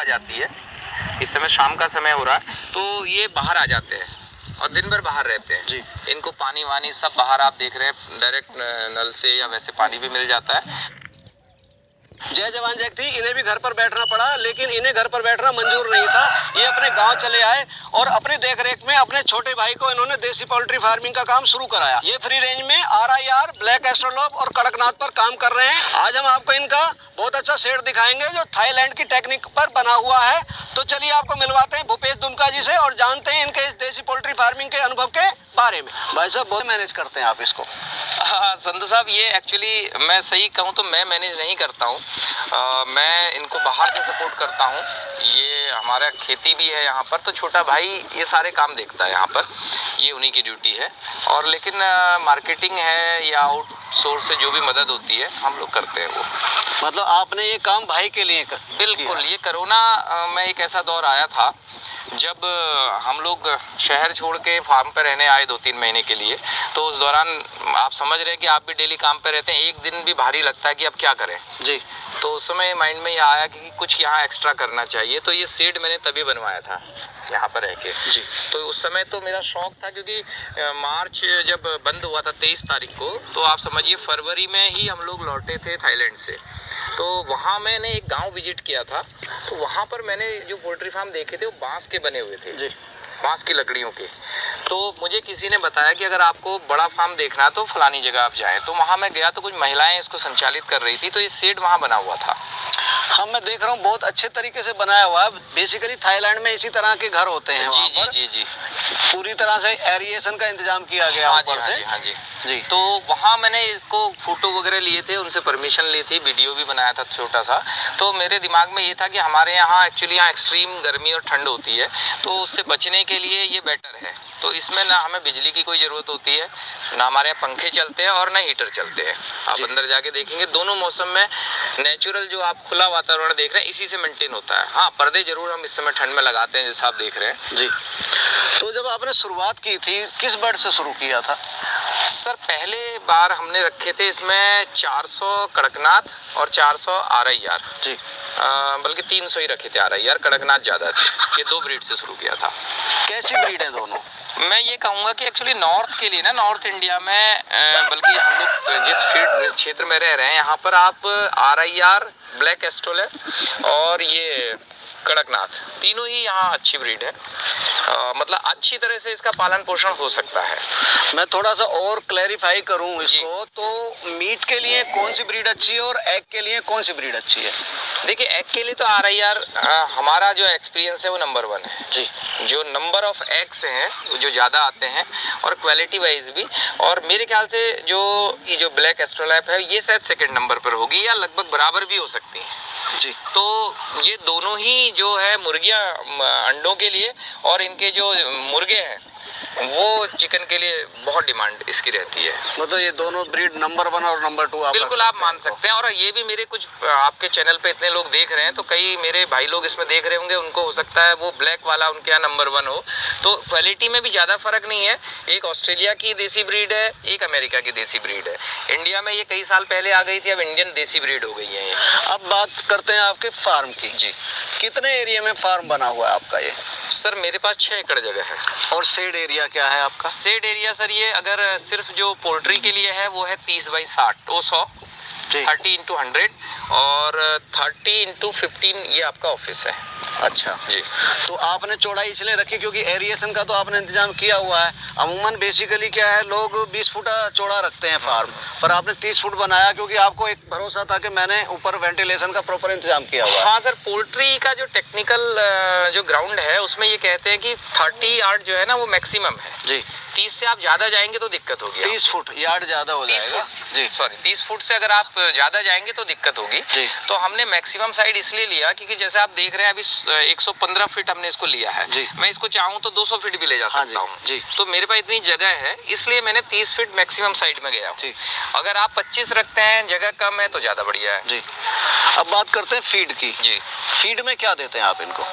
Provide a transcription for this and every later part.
जाती है, इस समय शाम का समय हो रहा है, तो ये बाहर आ जाते हैं और दिन भर बाहर रहते हैं जी। इनको पानी वानी सब बाहर आप देख रहे हैं डायरेक्ट नल से या वैसे पानी भी मिल जाता है। जय जवान जय थी, इन्हें भी घर पर बैठना पड़ा, लेकिन इन्हें घर पर बैठना मंजूर नहीं था। ये अपने गांव चले आए और अपने देखरेख में अपने छोटे भाई को इन्होंने देसी पोल्ट्री फार्मिंग का काम शुरू कराया। ये फ्री रेंज में RIR, ब्लैक एस्ट्रोलॉप और कड़कनाथ पर काम कर रहे हैं। आज हम आपको इनका बहुत अच्छा शेड दिखाएंगे जो थाईलैंड की टेक्निक पर बना हुआ है। तो चलिए आपको मिलवाते हैं भूपेश दुमका जी से और जानते हैं इनके इस देसी पोल्ट्री फार्मिंग के अनुभव के बारे में। भाई साहब, बहुत मैनेज करते हैं आप इसको? हाँ संधू साहब, ये एक्चुअली मैं सही कहूँ तो मैं मैनेज नहीं करता हूँ, मैं इनको बाहर से सपोर्ट करता हूँ। ये हमारा खेती भी है यहाँ पर, तो छोटा भाई ये सारे काम देखता है यहाँ पर, ये उन्हीं की ड्यूटी है। और लेकिन मार्केटिंग है या आउटसोर्स से जो भी मदद होती है हम लोग करते हैं वो। मतलब आपने ये काम भाई के लिए कर? बिल्कुल। ये कोरोना में एक ऐसा दौर आया था जब हम लोग शहर छोड़ के फार्म पे रहने आए 2-3 महीने के लिए, तो उस दौरान आप समझ रहे हैं कि आप भी डेली काम पे रहते हैं, एक दिन भी भारी लगता है कि अब क्या करें जी। तो उस समय माइंड में ये आया कि कुछ यहाँ एक्स्ट्रा करना चाहिए, तो ये सीड मैंने तभी बनवाया था यहाँ पर रह के जी। तो उस समय तो मेरा शौक था, क्योंकि मार्च जब बंद हुआ था 23 तारीख को, तो आप समझिए फरवरी में ही हम लोग लौटे थे थाईलैंड से। तो वहाँ मैंने एक गांव विजिट किया था, तो वहाँ पर मैंने जो पोल्ट्री फार्म देखे थे वो बांस के बने हुए थे जी, बांस की लकड़ियों के। तो मुझे किसी ने बताया कि अगर आपको बड़ा फार्म देखना है तो फलानी जगह आप जाएं। तो वहाँ मैं गया तो कुछ महिलाएं इसको संचालित कर रही थी, तो ये शेड वहाँ बना हुआ था। हाँ, मैं देख रहा हूँ बहुत अच्छे तरीके से बनाया हुआ है। बेसिकली थाईलैंड में इसी तरह के घर होते हैं। जी जी जी जी, पूरी तरह से एरिएशन का इंतजाम किया गया ऊपर से। हाँ जी जी। तो वहाँ मैंने इसको फोटो वगैरह लिए थे, उनसे परमिशन ली थी, वीडियो भी बनाया था छोटा सा। तो मेरे दिमाग में ये था कि हमारे यहाँ एक्चुअली यहाँ एक्सट्रीम गर्मी और ठंड होती है, तो उससे बचने के लिए ये बेटर है। तो इसमें ना हमें बिजली की कोई ज़रूरत होती है, ना हमारे यहाँ पंखे चलते हैं और ना हीटर चलते हैं। आप अंदर जाके देखेंगे दोनों मौसम में नेचुरल जो आप खुला वातावरण देख रहे हैं इसी से मेंटेन होता है। हाँ, पर्दे जरूर हम इस समय ठंड में लगाते हैं जैसा आप देख रहे हैं जी। तो जब आपने शुरुआत की थी किस बर्ड से शुरू किया था? सर पहले बार हमने रखे थे इसमें 400 कड़कनाथ और 400 RIR जी, बल्कि 300 ही रखे थे RIR, कड़कनाथ ज़्यादा थे। ये 2 ब्रीड से शुरू किया था। कैसी ब्रीड है दोनों? मैं ये कहूँगा कि एक्चुअली नॉर्थ के लिए ना, नॉर्थ इंडिया में बल्कि हम लोग जिस फील्ड क्षेत्र में रह रहे हैं यहाँ पर आप RIR, ब्लैक एस्ट्रोलैप और ये कड़कनाथ तीनों ही यहाँ अच्छी ब्रीड है। मतलब अच्छी तरह से इसका पालन पोषण हो सकता है। मैं थोड़ा सा और क्लैरिफाई करूँ इसको, तो मीट के लिए कौन सी ब्रीड अच्छी है और एग के लिए कौन सी ब्रीड अच्छी है? देखिए एग के लिए तो RIR हमारा जो एक्सपीरियंस है वो नंबर 1 है जी। जो नंबर ऑफ एग्स हैं जो ज़्यादा आते हैं और क्वालिटी वाइज भी, और मेरे ख्याल से ये जो ब्लैक एस्ट्रोलैप है ये शायद 2nd नंबर पर होगी या लगभग बराबर भी हो सकती है जी। तो ये दोनों ही जो है मुर्गियाँ अंडों के लिए और इनके जो मुर्गे हैं वो चिकन के लिए बहुत डिमांड इसकी रहती है। मतलब ये दोनों ब्रीड नंबर 1 और नंबर 2 आप बिल्कुल आप मान सकते हैं। और ये भी मेरे कुछ आपके चैनल पे इतने लोग देख रहे हैं, तो कई मेरे भाई लोग इसमें देख रहे होंगे, उनको हो सकता है वो ब्लैक वाला उनके यहाँ नंबर 1 हो। तो क्वालिटी में भी ज़्यादा फर्क नहीं है। एक ऑस्ट्रेलिया की देसी ब्रीड है, एक अमेरिका की देसी ब्रीड है। इंडिया में ये कई साल पहले आ गई थी, अब इंडियन देसी ब्रीड हो गई है ये। अब बात करते हैं आपके फार्म की जी। कितने एरिया में फार्म बना हुआ है आपका ये? सर मेरे पास 6 एकड़ जगह है। और शेड एरिया क्या है आपका? शेड एरिया सर ये अगर सिर्फ जो पोल्ट्री के लिए है वो है 30x60, वो 100 30x100 और 30x15 ये आपका ऑफिस है। अच्छा जी। तो आपने चौड़ाई इसलिए रखी क्योंकि एरिएशन का तो आपने इंतजाम किया हुआ है। अमूमन बेसिकली क्या है, लोग 20 फुट चौड़ा रखते हैं फार्म, पर आपने 30 फुट बनाया क्योंकि आपको एक भरोसा था कि मैंने ऊपर वेंटिलेशन का प्रॉपर इंतजाम किया हुआ है। हाँ सर, पोल्ट्री का जो टेक्निकल जो ग्राउंड है उसमें ये कहते हैं कि 30 यार्ड जो है ना वो मैक्सिमम है जी। 30 से आप ज्यादा जाएंगे तो दिक्कत होगी। 30 फुट यार्ड ज्यादा हो जाएगा जी। सॉरी 30 फुट से अगर आप ज्यादा जाएंगे तो दिक्कत होगी जी। तो हमने मैक्सिमम साइड इसलिए लिया क्योंकि जैसे आप देख रहे हैं अभी 115 फीट हमने इसको लिया है जी। मैं इसको चाहूँ तो 200 फीट भी ले जा सकता हूँ जी। तो मेरे पास इतनी जगह है इसलिए मैंने 30 फीट मैक्सिमम साइड में गया हूँ। अगर आप 25 रखते हैं, जगह कम है तो ज्यादा बढ़िया है जी। अब बात करते हैं फीड की जी। फीड में क्या देते हैं आप इनको?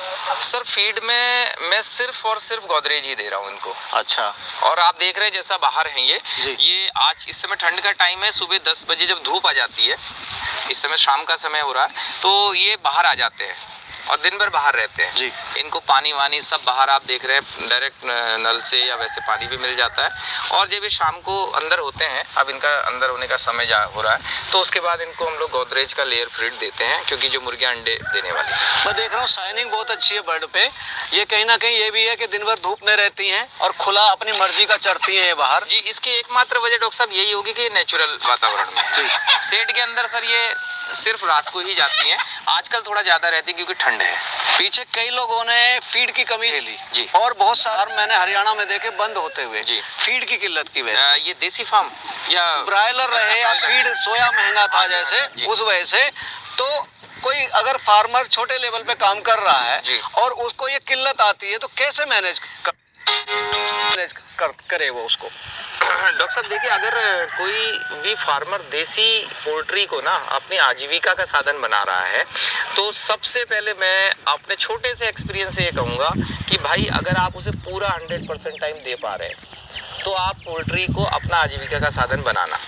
सर फीड में मैं सिर्फ और सिर्फ गोदरेज ही दे रहा हूँ इनको। अच्छा। और आप देख रहे हैं जैसा बाहर है ये आज इस समय ठंड का टाइम है, सुबह 10 बजे जब धूप आ जाती है, इस समय शाम का समय हो रहा है, तो ये बाहर आ जाते हैं और दिन भर बाहर रहते हैं जी। इनको पानी वानी सब बाहर आप देख रहे हैं डायरेक्ट नल से या वैसे पानी भी मिल जाता है। और जब ये शाम को अंदर होते हैं, अब इनका अंदर होने का समय हो रहा है, तो उसके बाद इनको हम लोग गोदरेज का लेयर फीड देते हैं, क्योंकि जो मुर्गियां अंडे देने वाली है। मैं देख रहा हूँ शाइनिंग बहुत अच्छी है बर्ड पे। ये कहीं ना कहीं ये भी है कि दिन भर धूप में रहती हैं और खुला अपनी मर्जी का चरती हैं ये बाहर। जी, इसकी एकमात्र वजह डॉक्टर साहब यही होगी कि ये नेचुरल वातावरण में जी। शेड के अंदर सर ये सिर्फ रात को ही जाती हैं। आजकल थोड़ा ज्यादा रहती है क्योंकि ठंड है। पीछे कई लोगों ने फीड की कमी ले ली जी। और बहुत सारे मैंने हरियाणा में देखे बंद होते हुए जी। फीड की किल्लत की वजह से। ये देसी फार्म या ब्रायलर रहे या फीड सोया महंगा था जैसे, जी। उस वजह से तो कोई अगर फार्मर छोटे लेवल पे काम कर रहा है जी। और उसको ये किल्लत आती है तो कैसे मैनेज करे वो उसको? डॉक्टर साहब देखिए, अगर कोई भी फार्मर देसी पोल्ट्री को ना अपनी आजीविका का साधन बना रहा है, तो सबसे पहले मैं अपने छोटे से एक्सपीरियंस से ये कहूँगा कि भाई अगर आप उसे पूरा 100% टाइम दे पा रहे हैं तो आप पोल्ट्री को अपना आजीविका का साधन बनाना,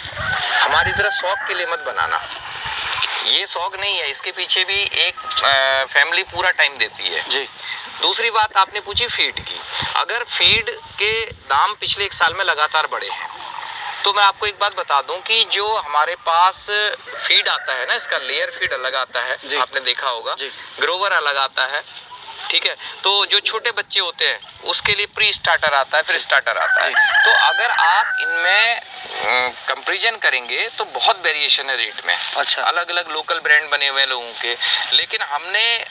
हमारी तरह शौक के लिए मत बनाना। ये शौक नहीं है, इसके पीछे भी एक फैमिली पूरा टाइम देती है। जी। दूसरी बात आपने पूछी फीड की। अगर फीड के दाम पिछले 1 साल में लगातार बढ़े हैं, तो मैं आपको एक बात बता दूं कि जो हमारे पास फीड आता है ना, इसका लेयर फीड अलग आता है, आपने देखा होगा, ग्रोवर अलग आता है, ठीक है। तो जो छोटे बच्चे होते हैं उसके लिए प्री स्टार्टर आता है, फिर स्टार्टर आता है। तो अगर आप इनमें कंपैरिजन करेंगे तो बहुत वेरिएशन है रेट में। अच्छा। अलग अलग लोकल ब्रांड बने हुए हैं लोगों के, लेकिन हमने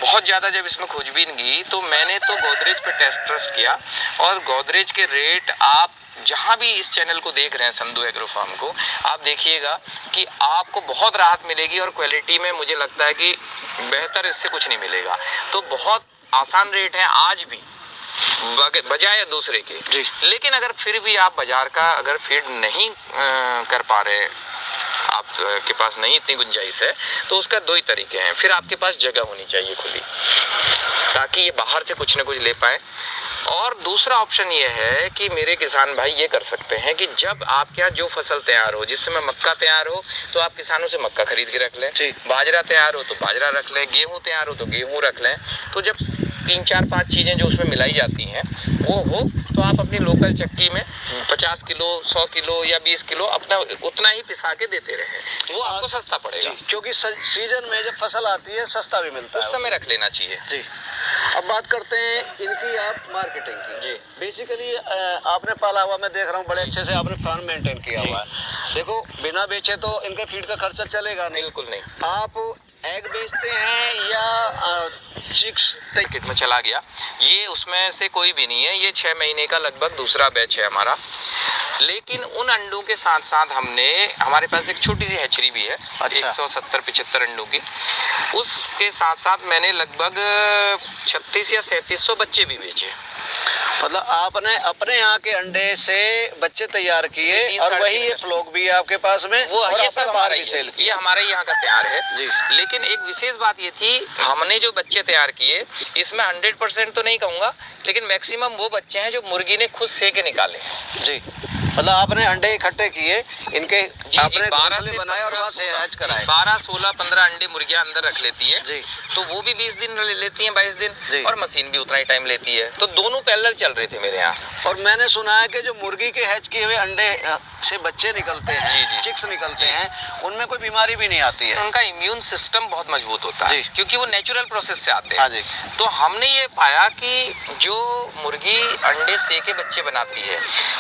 बहुत ज़्यादा जब इसमें खोजबीन की तो मैंने तो गोदरेज पे ट्रस्ट किया, और गोदरेज के रेट आप जहाँ भी इस चैनल को देख रहे हैं, संधू एग्रो फार्म को, आप देखिएगा कि आपको बहुत राहत मिलेगी, और क्वालिटी में मुझे लगता है कि बेहतर इससे कुछ नहीं मिलेगा। तो बहुत आसान रेट है आज भी बजाय दूसरे के। जी। लेकिन अगर फिर भी आप बाजार का अगर फीड नहीं कर पा रहे, आपके पास नहीं इतनी गुंजाइश है, तो उसका 2 ही तरीके हैं। फिर आपके पास जगह होनी चाहिए खुली, ताकि ये बाहर से कुछ ना कुछ ले पाए। और दूसरा ऑप्शन ये है कि मेरे किसान भाई ये कर सकते हैं कि जब आपके यहाँ जो फसल तैयार हो, जिस समय मक्का तैयार हो तो आप किसानों से मक्का खरीद के रख लें, बाजरा तैयार हो तो बाजरा रख लें, गेहूँ तैयार हो तो गेहूँ रख लें। तो जब 3, 4, 5 चीज़ें जो उसमें मिलाई जाती हैं वो हो, तो आप अपनी लोकल चक्की में 50 किलो, 100 किलो या 20 किलो अपना उतना ही पिसा के देते रहें, वो आपको सस्ता पड़ेगा। क्योंकि सीजन में जब फसल आती है सस्ता भी मिलता है, उस समय रख लेना चाहिए। जी। अब बात करते हैं इनकी आप मार्केटिंग की। जी। बेसिकली आपने पाला हुआ, मैं देख रहा हूँ बड़े अच्छे से आपने फार्म मेंटेन किया हुआ है। देखो, बिना बेचे तो इनके फीड का खर्चा चलेगा नहीं। बिल्कुल नहीं। आप एग बेचते हैं या चिक्स किट में चला गया, ये उसमें से कोई भी नहीं है। ये 6 महीने का लगभग दूसरा बैच है हमारा। लेकिन उन अंडों के साथ साथ हमारे पास एक छोटी सी हैचरी भी है। अच्छा। 170-75 अंडों की। उसके साथ साथ मैंने लगभग 36 या 3700 बच्चे भी बेचे। मतलब आपने अपने यहाँ के अंडे से बच्चे तैयार किए, और वही ये फ्लॉक भी है आपके पास में, वो और ये सब हमारा सेल ये हमारे यहाँ का तैयार है जी। लेकिन एक विशेष बात ये थी, हमने जो बच्चे तैयार किए इसमें 100% तो नहीं कहूँगा, लेकिन मैक्सिमम वो बच्चे हैं जो मुर्गी ने खुद से के निकाले जी। मतलब आपने अंडे इकट्ठे किए, इनके आपने 12 से बनाए और वहाँ से हैच कराए। 12, 16, 15 अंडे मुर्गियां अंदर रख लेती है जी। तो वो भी 20 दिन लेती हैं, 22 दिन जी। और मशीन भी उतना ही टाइम लेती है। तो दोनों पैरेलल चल रहे थे मेरे यहाँ। और मैंने सुना है कि जो मुर्गी के हैच किए हुए अंडे से बच्चे निकलते हैं, जी, जी। चिक्स निकलते हैं, उनमें कोई बीमारी भी नहीं आती है। उनका इम्यून सिस्टम बहुत मजबूत होता है क्योंकि वो नेचुरल प्रोसेस से आते हैं। हाँ जी। तो हमने ये पाया कि जो मुर्गी अंडे से के बच्चे बनाती है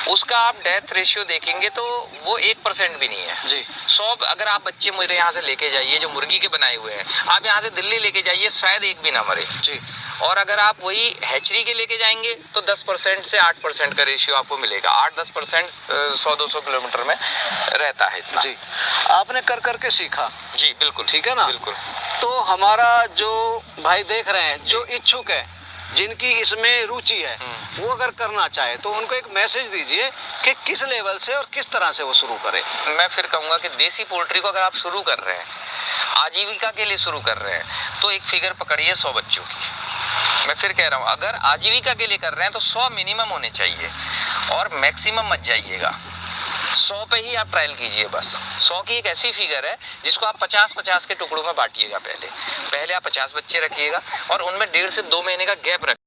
उसका आप डेथ रेशियो देखेंगे तो वो 1% भी नहीं है जी। 100 अगर आप बच्चे मेरे यहाँ से लेके जाइए जो मुर्गी के बनाए हुए हैं, आप यहाँ से दिल्ली लेके जाइए, शायद एक भी ना मरे जी। और अगर आप वही हैचरी के लेके जाएंगे तो 10% से 8% का रेशियो आपको मिलेगा। 8-10% 100-200 किलोमीटर में रहता है इतना जी। आपने कर करके सीखा जी। बिल्कुल ठीक है ना। बिल्कुल। तो हमारा जो भाई देख रहे हैं, जो इच्छुक है, जिनकी इसमें रुचि है, वो अगर करना चाहे तो उनको एक मैसेज दीजिए कि किस लेवल से और किस तरह से वो शुरू करें। मैं फिर कहूँगा कि देसी पोल्ट्री को अगर आप शुरू कर रहे हैं, आजीविका के लिए शुरू कर रहे हैं, तो एक फिगर पकड़िए 100 बच्चों की। मैं फिर कह रहा हूँ, अगर आजीविका के लिए कर रहे हैं तो 100 मिनिमम होने चाहिए और मैक्सिमम मत जाइएगा। 100 पे ही आप ट्रायल कीजिए बस। 100 की एक ऐसी फिगर है जिसको आप 50-50 के टुकड़ों में बांटिएगा। पहले आप 50 बच्चे रखिएगा और उनमें 1.5 से 2 महीने का गैप रखिए।